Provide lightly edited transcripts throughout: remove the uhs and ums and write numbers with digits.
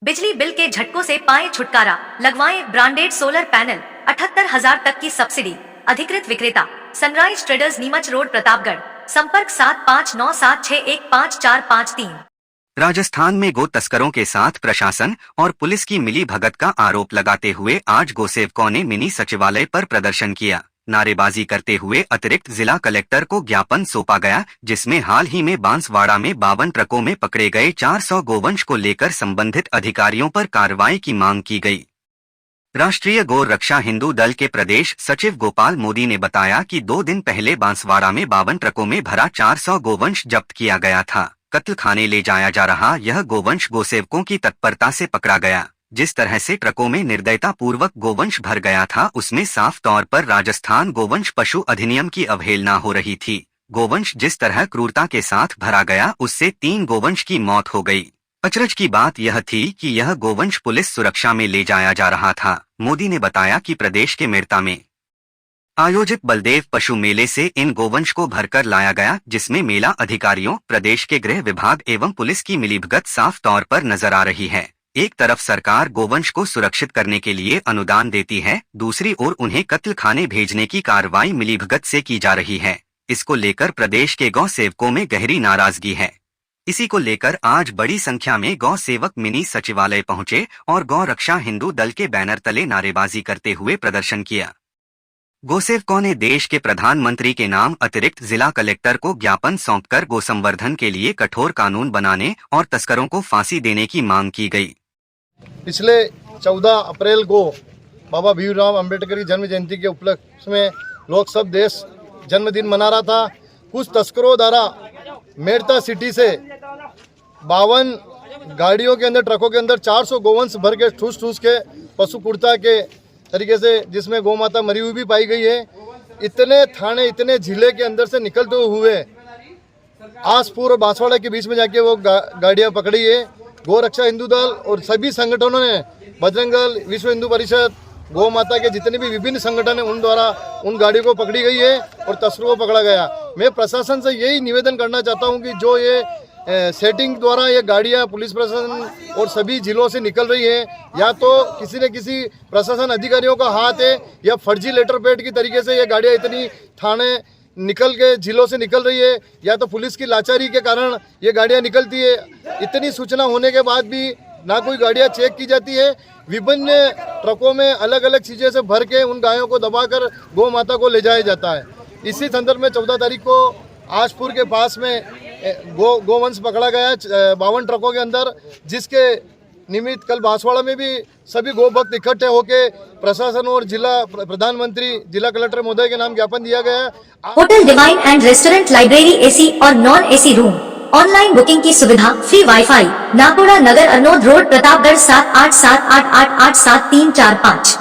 बिजली बिल के झटकों से पाएं छुटकारा, लगवाएं ब्रांडेड सोलर पैनल, 78,000 तक की सब्सिडी। अधिकृत विक्रेता sunrise traders, Neemuch road, Pratapgarh. संपर्क 7597615453। राजस्थान में गो तस्करों के साथ प्रशासन और पुलिस की मिली भगत का आरोप लगाते हुए आज गोसेवकों ने मिनी सचिवालय पर प्रदर्शन किया। नारेबाजी करते हुए अतिरिक्त जिला कलेक्टर को ज्ञापन सौंपा गया, जिसमें हाल ही में बांसवाड़ा में 52 ट्रकों में पकड़े गए 400 गोवंश को लेकर संबंधित अधिकारियों पर कार्रवाई की मांग की गई। राष्ट्रीय गौ रक्षा हिंदू दल के प्रदेश सचिव गोपाल मोदी ने बताया कि 2 दिन पहले बांसवाड़ा में 52 ट्रकों में भरा 400 गोवंश जब्त किया गया था। कत्ल खाने ले जाया जा रहा यह गोवंश गोसेवकों की तत्परता से पकड़ा गया। जिस तरह से ट्रकों में निर्दयता पूर्वक गोवंश भर गया था, उसमें साफ तौर पर राजस्थान गोवंश पशु अधिनियम की अवहेलना हो रही थी। गोवंश जिस तरह क्रूरता के साथ भरा गया, उससे 3 गोवंश की मौत हो गई। अचरज की बात यह थी कि यह गोवंश पुलिस सुरक्षा में ले जाया जा रहा था। मोदी ने बताया कि प्रदेश के मेरता में आयोजित बलदेव पशु मेले से इन गोवंश को भरकर लाया गया, जिसमें मेला अधिकारियों, प्रदेश के गृह विभाग एवं पुलिस की मिलीभगत साफ तौर पर नजर आ रही है। एक तरफ सरकार गोवंश को सुरक्षित करने के लिए अनुदान देती है, दूसरी ओर उन्हें कत्ल खाने भेजने की कार्रवाई मिलीभगत से की जा रही है। इसको लेकर प्रदेश के गौ सेवकों में गहरी नाराजगी है। इसी को लेकर आज बड़ी संख्या में गौ सेवक मिनी सचिवालय पहुंचे और गौ रक्षा हिंदू दल के बैनर तले नारेबाजी करते हुए प्रदर्शन किया। गोसेवकों ने देश के प्रधानमंत्री के नाम अतिरिक्त जिला कलेक्टर को ज्ञापन सौंपकर गोसंवर्धन के लिए कठोर कानून बनाने और तस्करों को फांसी देने की मांग की गई। पिछले 14 अप्रैल को बाबा भीमराव अंबेडकर की जन्म जयंती के उपलक्ष्य में लोग सब देश जन्मदिन मना रहा था। कुछ तस्करों द्वारा मेरता सिटी से 52 गाड़ियों के अंदर, ट्रकों के अंदर 400 गोवंश भर के ठूस के पशु कुर्ता के तरीके से, जिसमें गौ माता मरी हुई भी पाई गई है। इतने थाने, इतने जिले के अंदर से निकलते हुए आसपुर और बांसवाड़ा के बीच में जाके वो गाड़ियाँ पकड़ी है। गौ रक्षा हिंदू दल और सभी संगठनों ने, बजरंग दल, विश्व हिंदू परिषद, गौ माता के जितने भी विभिन्न संगठन हैं, उन द्वारा उन गाड़ियों को पकड़ी गई है और तस्करों को पकड़ा गया। मैं प्रशासन से यही निवेदन करना चाहता हूं कि जो ये सेटिंग द्वारा ये गाड़ियां पुलिस प्रशासन और सभी जिलों से निकल रही है, या तो किसी न किसी प्रशासन अधिकारियों का हाथ है या फर्जी लेटर पैड की तरीके से ये गाड़ियां इतनी थाने निकल के जिलों से निकल रही है, या तो पुलिस की लाचारी के कारण ये गाड़ियां निकलती है। इतनी सूचना होने के बाद भी ना कोई गाड़ियां चेक की जाती है। विभिन्न ट्रकों में अलग अलग चीज़ें से भर के उन गायों को दबाकर गौ माता को ले जाया जाता है। इसी संदर्भ में 14 तारीख को आजपुर के पास में गोवंश पकड़ा गया 52 ट्रकों के अंदर, जिसके निमित्त कल बांसवाड़ा में भी सभी गौ भक्त इकट्ठे होकर प्रशासन और जिला प्रधानमंत्री, जिला कलेक्टर महोदय के नाम ज्ञापन दिया गया। Hotel divine and restaurant, library, AC और non AC room, online booking की सुविधा, फ्री वाईफाई। नागपुरा नगर, अरनोद रोड, प्रतापगढ़ 7878887345।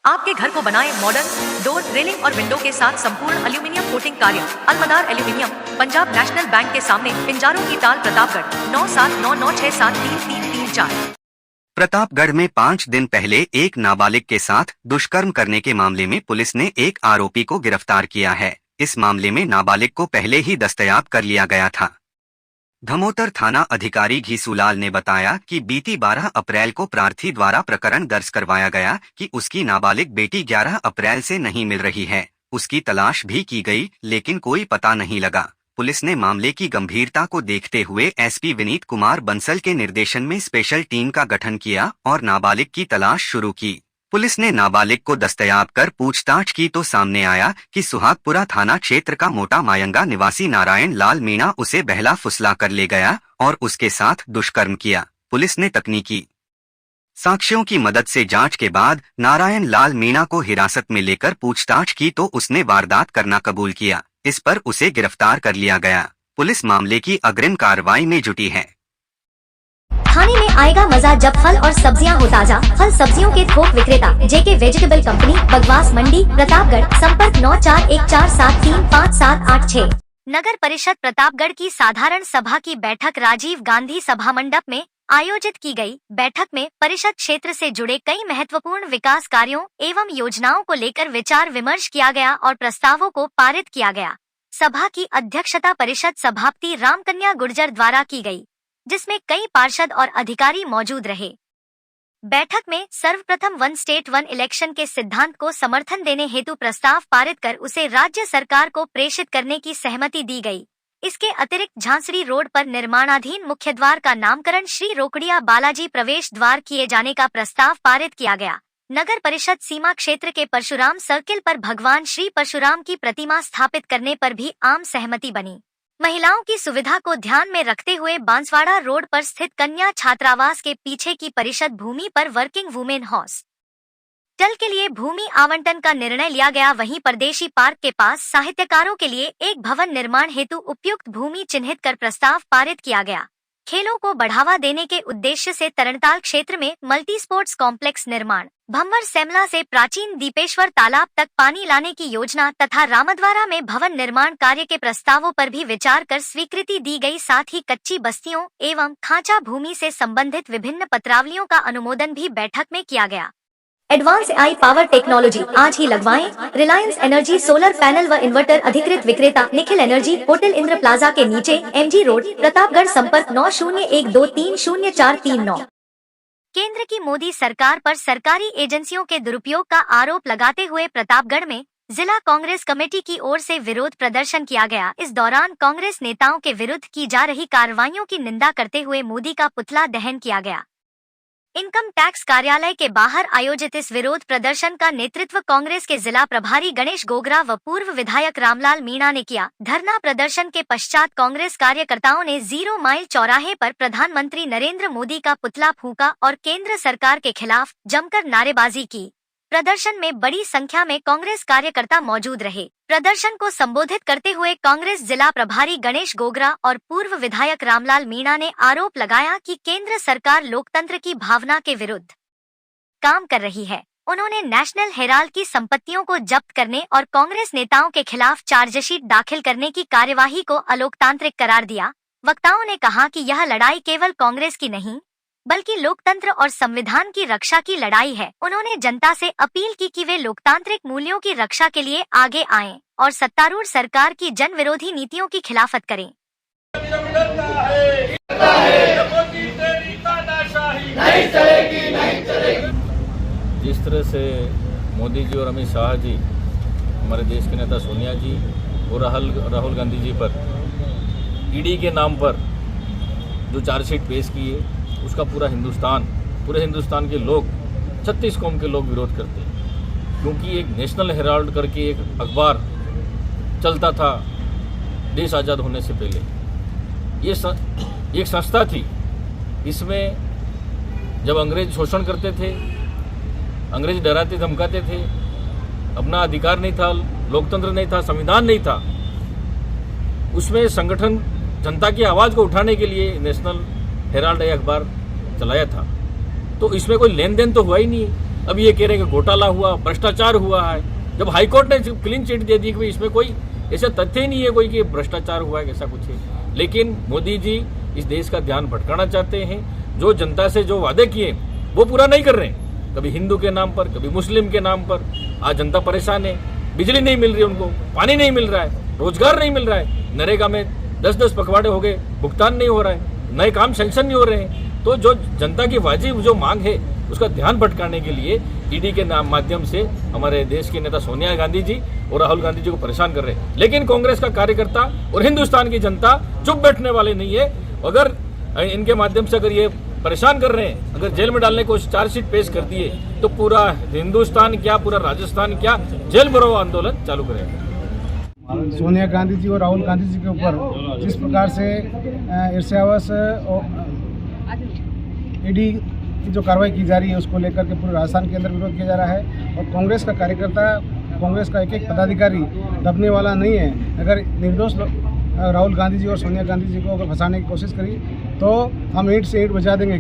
आपके घर को बनाएं मॉडर्न, डोर, रेलिंग और विंडो के साथ संपूर्ण एल्यूमिनियम कोटिंग कार्य। Alamdar aluminium, Punjab national bank के सामने, पिंजारों की टाल, प्रतापगढ़ 9799673334। प्रतापगढ़ में 5 दिन पहले एक नाबालिग के साथ दुष्कर्म करने के मामले में पुलिस ने एक आरोपी को गिरफ्तार किया है। इस मामले में नाबालिग को पहले ही दस्तयाब कर लिया गया था। धमोतर थाना अधिकारी घीसूलाल ने बताया कि बीती 12 अप्रैल को प्रार्थी द्वारा प्रकरण दर्ज करवाया गया कि उसकी नाबालिग बेटी 11 अप्रैल से नहीं मिल रही है। उसकी तलाश भी की गई, लेकिन कोई पता नहीं लगा। पुलिस ने मामले की गंभीरता को देखते हुए एसपी विनीत कुमार बंसल के निर्देशन में स्पेशल टीम का गठन किया और नाबालिग की तलाश शुरू की। पुलिस ने नाबालिग को दस्तयाब कर पूछताछ की तो सामने आया कि सुहागपुरा थाना क्षेत्र का मोटा मायंगा निवासी नारायण लाल मीणा उसे बहला फुसला कर ले गया और उसके साथ दुष्कर्म किया। पुलिस ने तकनीकी साक्ष्यों की मदद से जांच के बाद नारायण लाल मीणा को हिरासत में लेकर पूछताछ की तो उसने वारदात करना कबूल किया। इस पर उसे गिरफ्तार कर लिया गया। पुलिस मामले की अग्रिम कार्रवाई में जुटी है। खाने में आएगा मजा जब फल और सब्जियां हो ताजा। फल सब्जियों के थोक विक्रेता जेके वेजिटेबल कंपनी, बगवास मंडी, प्रतापगढ़। संपर्क 9414735786। नगर परिषद प्रतापगढ़ की साधारण सभा की बैठक राजीव गांधी सभा मंडप में आयोजित की गई। बैठक में परिषद क्षेत्र से जुड़े कई महत्वपूर्ण विकास कार्यों एवं योजनाओं को लेकर विचार विमर्श किया गया और प्रस्तावों को पारित किया गया। सभा की अध्यक्षता परिषद सभापति रामकन्या गुर्जर द्वारा की गई। जिसमें कई पार्षद और अधिकारी मौजूद रहे। बैठक में सर्वप्रथम वन स्टेट वन इलेक्शन के सिद्धांत को समर्थन देने हेतु प्रस्ताव पारित कर उसे राज्य सरकार को प्रेषित करने की सहमति दी गई। इसके अतिरिक्त झांसड़ी रोड पर निर्माणाधीन मुख्य द्वार का नामकरण श्री रोकड़िया बालाजी प्रवेश द्वार किए जाने का प्रस्ताव पारित किया गया। नगर परिषद सीमा क्षेत्र के परशुराम सर्किल पर भगवान श्री परशुराम की प्रतिमा स्थापित करने पर भी आम सहमति बनी। महिलाओं की सुविधा को ध्यान में रखते हुए बांसवाड़ा रोड पर स्थित कन्या छात्रावास के पीछे की परिषद भूमि पर वर्किंग वुमेन हॉस्टल के लिए भूमि आवंटन का निर्णय लिया गया। वहीं परदेशी पार्क के पास साहित्यकारों के लिए एक भवन निर्माण हेतु उपयुक्त भूमि चिन्हित कर प्रस्ताव पारित किया गया। खेलों को बढ़ावा देने के उद्देश्य से तरणताल क्षेत्र में मल्टी स्पोर्ट्स कॉम्प्लेक्स निर्माण, भंवर सेमला से प्राचीन दीपेश्वर तालाब तक पानी लाने की योजना तथा रामद्वारा में भवन निर्माण कार्य के प्रस्तावों पर भी विचार कर स्वीकृति दी गई। साथ ही कच्ची बस्तियों एवं खांचा भूमि से संबंधित विभिन्न पत्रावलियों का अनुमोदन भी बैठक में किया गया। एडवांस AI पावर टेक्नोलॉजी आज ही लगवाएं। रिलायंस एनर्जी सोलर पैनल व इन्वर्टर अधिकृत विक्रेता Nikhil energy, hotel Indra plaza के नीचे, MG रोड, प्रतापगढ़। संपर्क 9012300439। केंद्र की मोदी सरकार पर सरकारी एजेंसियों के दुरुपयोग का आरोप लगाते हुए प्रतापगढ़ में जिला कांग्रेस कमेटी की ओर से विरोध प्रदर्शन किया गया। इस दौरान कांग्रेस नेताओं के विरुद्ध की जा रही कार्रवाइयों की निंदा करते हुए मोदी का पुतला दहन किया गया। इनकम टैक्स कार्यालय के बाहर आयोजित इस विरोध प्रदर्शन का नेतृत्व कांग्रेस के जिला प्रभारी गणेश गोगरा व पूर्व विधायक रामलाल मीणा ने किया। धरना प्रदर्शन के पश्चात कांग्रेस कार्यकर्ताओं ने 0 माइल चौराहे पर प्रधानमंत्री नरेंद्र मोदी का पुतला फूंका और केंद्र सरकार के खिलाफ जमकर नारेबाजी की। प्रदर्शन में बड़ी संख्या में कांग्रेस कार्यकर्ता मौजूद रहे। प्रदर्शन को संबोधित करते हुए कांग्रेस जिला प्रभारी गणेश गोगरा और पूर्व विधायक रामलाल मीणा ने आरोप लगाया कि केंद्र सरकार लोकतंत्र की भावना के विरुद्ध काम कर रही है। उन्होंने नेशनल हेराल्ड की संपत्तियों को जब्त करने और कांग्रेस नेताओं के खिलाफ चार्जशीट दाखिल करने की कार्यवाही को अलोकतांत्रिक करार दिया। वक्ताओं ने कहा कि यह लड़ाई केवल कांग्रेस की नहीं बल्कि लोकतंत्र और संविधान की रक्षा की लड़ाई है। उन्होंने जनता से अपील की कि वे लोकतांत्रिक मूल्यों की रक्षा के लिए आगे आएं और सत्तारूढ़ सरकार की जन विरोधी नीतियों की खिलाफत करें। जिस तरह से मोदी जी और अमित शाह जी, हमारे देश के नेता सोनिया जी और राहुल गांधी जी पर ईडी के नाम पर जो चार्जशीट पेश किए, उसका पूरे हिंदुस्तान के लोग, 36 कौम के लोग विरोध करते हैं। क्योंकि एक नेशनल हेराल्ड करके एक अखबार चलता था देश आज़ाद होने से पहले, ये एक संस्था थी। इसमें जब अंग्रेज शोषण करते थे, अंग्रेज डराते धमकाते थे, अपना अधिकार नहीं था, लोकतंत्र नहीं था, संविधान नहीं था, उसमें संगठन जनता की आवाज़ को उठाने के लिए नेशनल हेराल्ड अखबार चलाया था। तो इसमें कोई लेन देन तो हुआ ही नहीं। अब ये कह रहे हैं कि घोटाला हुआ, भ्रष्टाचार हुआ है, जब हाईकोर्ट ने क्लीन चिट दे दी कि इसमें कोई ऐसा तथ्य ही नहीं है कोई कि भ्रष्टाचार हुआ है, ऐसा कुछ है। लेकिन मोदी जी इस देश का ध्यान भटकाना चाहते हैं। जो जनता से जो वादे किए वो पूरा नहीं कर रहे हैं, कभी हिंदू के नाम पर, कभी मुस्लिम के नाम पर। आज जनता परेशान है, बिजली नहीं मिल रही उनको, पानी नहीं मिल रहा है, रोजगार नहीं मिल रहा है, नरेगा में 10-10 पखवाड़े हो गए, भुगतान नहीं हो रहा है, नए काम सैंक्शन नहीं हो रहे हैं। तो जो जनता की वाजिब जो मांग है उसका ध्यान भटकाने के लिए ईडी के माध्यम से हमारे देश के नेता सोनिया गांधी जी और राहुल गांधी जी को परेशान कर रहे हैं। लेकिन कांग्रेस का कार्यकर्ता और हिंदुस्तान की जनता चुप बैठने वाले नहीं है। अगर इनके माध्यम से अगर ये परेशान कर रहे हैं, अगर जेल में डालने को चार्जशीट पेश कर दिए, तो पूरा हिंदुस्तान क्या, पूरा राजस्थान क्या जेल भरो आंदोलन चालू करेगा। सोनिया गांधी जी और राहुल गांधी जी के ऊपर जिस प्रकार से ईर्ष्यावश ईडी की जो कार्रवाई की जा रही है, उसको लेकर के पूरे राजस्थान के अंदर विरोध किया जा रहा है। और कांग्रेस का कार्यकर्ता, कांग्रेस का एक पदाधिकारी दबने वाला नहीं है। अगर निर्दोष राहुल गांधी जी और सोनिया गांधी जी को अगर फंसाने की कोशिश करी तो हम ईंट से ईंट बजा देंगे।